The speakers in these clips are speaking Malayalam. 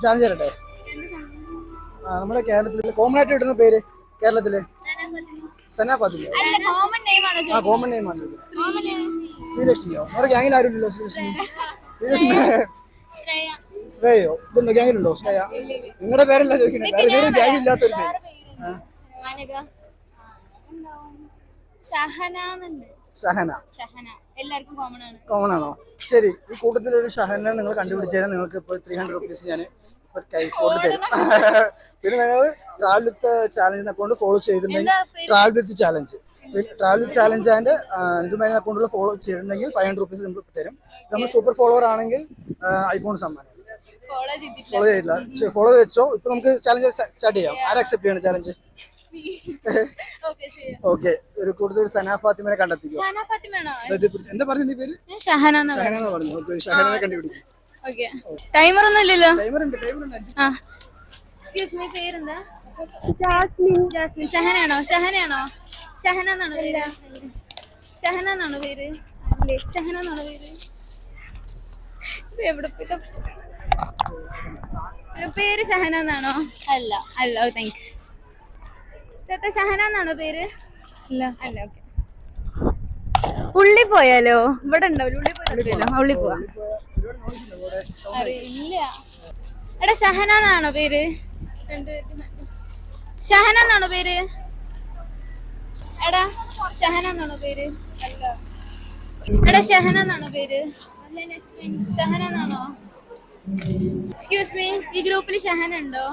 ചാലഞ്ച് തരട്ടെ? നമ്മുടെ കേരളത്തിലെ കോമൺ ആയിട്ട് ഇടുന്ന പേര് കേരളത്തില് സന ഫാത്തിമ. ആ കോമൺ നെയിം ആണ്. ശ്രീലക്ഷ്മിയോ? നമ്മുടെ ഗ്യാങ്ങിൽ ആരും ഇല്ലല്ലോ ശ്രീലക്ഷ്മി. ശ്രീലക്ഷ്മി ശ്രേയോ? ഇതുണ്ടോ ഗ്യാങ്ങിലുണ്ടോ ശ്രേയ? നിങ്ങളുടെ പേരല്ല ചോദിക്കണേ, വേറെ ഏതൊരു ഗ്യാങ്ങിൽ ഇല്ലാത്തൊരു പേര്. ഷഹന കോമൺ ആണോ? ശരി, ഈ കൂട്ടത്തിലൊരു ഷഹന നിങ്ങൾ കണ്ടുപിടിച്ചാൽ നിങ്ങൾക്ക് ഇപ്പോൾ 300 റുപ്പീസ് ഞാൻ ഇപ്പോൾ കൈസ്പോട്ട് തരും. പിന്നെ നിങ്ങൾ travel with challenge account follow ചെയ്തിട്ടുണ്ടെങ്കിൽ ട്രാവൽ വിത്ത് ചാലഞ്ച് ആൻഡ് ഇതുമായി അക്കൗണ്ടിൽ ഫോളോ ചെയ്തിട്ടുണ്ടെങ്കിൽ 500 റുപ്പീസ് നമ്മൾ തരും. നമ്മൾ സൂപ്പർ ഫോളോവർ ആണെങ്കിൽ ഐഫോൺ സമ്മാനം. ഫോളോ ചെയ്തില്ല, ഫോളോ വെച്ചോ. ഇപ്പൊ നമുക്ക് ചാലഞ്ച് സ്റ്റാർട്ട് ചെയ്യാം. ആരെ അക്സെപ്റ്റ് ചെയ്യണം ചാലഞ്ച്? ഓക്കെ, ഒരു കൂടുതൽ സന ഫാത്തിമനെ കണ്ടെത്തിക്കോ. എന്താ പറഞ്ഞ പേര്? ഷഹന പറഞ്ഞു. ഷഹനെ കണ്ടുപിടിക്കും. ടൈമർ ഒന്നും ഇല്ലല്ലോ. ടൈമർ ഉണ്ട്. എക്സ്ക്യൂസ് മീ, പേരെന്താ? ജാസ്മിൻ. ഷഹനാണോ? ഷഹന എന്നാണോ പേര്? ഷഹന എന്നാണോ പേര്? എവിടെ പേര് ഷഹന എന്നാണോ? അല്ല. താങ്ക്സ്. ഷഹന എന്നാണോ പേര്? അല്ല. ഓക്കെ. ഉള്ളി പോയാലോ? ഇവിടെ ഉണ്ടാവില്ല. ഉള്ളി പോവാ. അറിയില്ല. എടാ ഷഹന എന്നാണോ പേര്? ഷഹന എന്നാണോ പേര്? എടാ ഷഹന എന്നാണോ പേര്? എടാ ഷഹന എന്നാണോ പേര്? ഷഹന എന്നാണോ? എക്സ്ക്യൂസ് മീ, ഈ ഗ്രൂപ്പിൽ ഷഹന ഉണ്ടോ?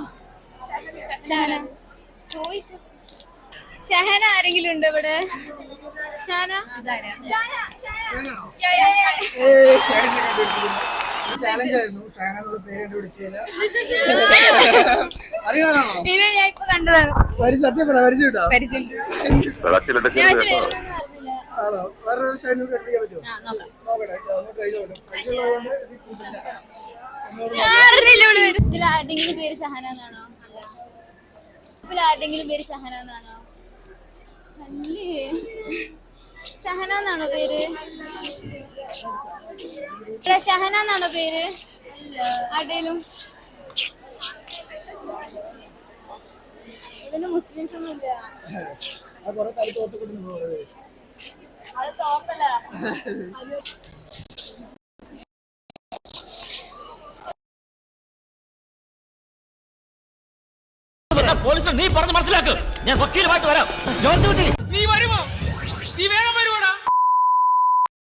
ഷഹന ആരെങ്കിലും ഉണ്ടോ ഇവിടെ? ചാലഞ്ച് ആയിരുന്നു. ഷഹന പേര് കണ്ടുപിടിച്ചില്ല. അറിയാണോ? ഞാൻ ഇപ്പൊ കണ്ടതാണ്. സത്യം പറ, പരിചയട്ടോ? ആണോ? വേറെ ഷഹന കണ്ടുപിടിക്കാൻ പറ്റുമോ? ആരുടെങ്കിലും പേര് ഷഹന എന്നാണോ? ആരുടെങ്കിലും പേര് ഷഹന എന്നാണോ? അല്ലേ, ഷഹന എന്നാണോ പേര്? ഷഹന എന്നാണോ പേര്? ആരുടെയും ഇതിന് മുസ്ലിംസ് ഒന്നും ഇല്ല. അത് തോപ്പല്ല. പോലീസ് നീ പറഞ്ഞ് മനസ്സിലാക്ക്. ഞാൻ വക്കീലുമായിട്ട് വരാം. ജോർജ് കുട്ടി, നീ വരുമോ? നീ വേഗം വരുമോ?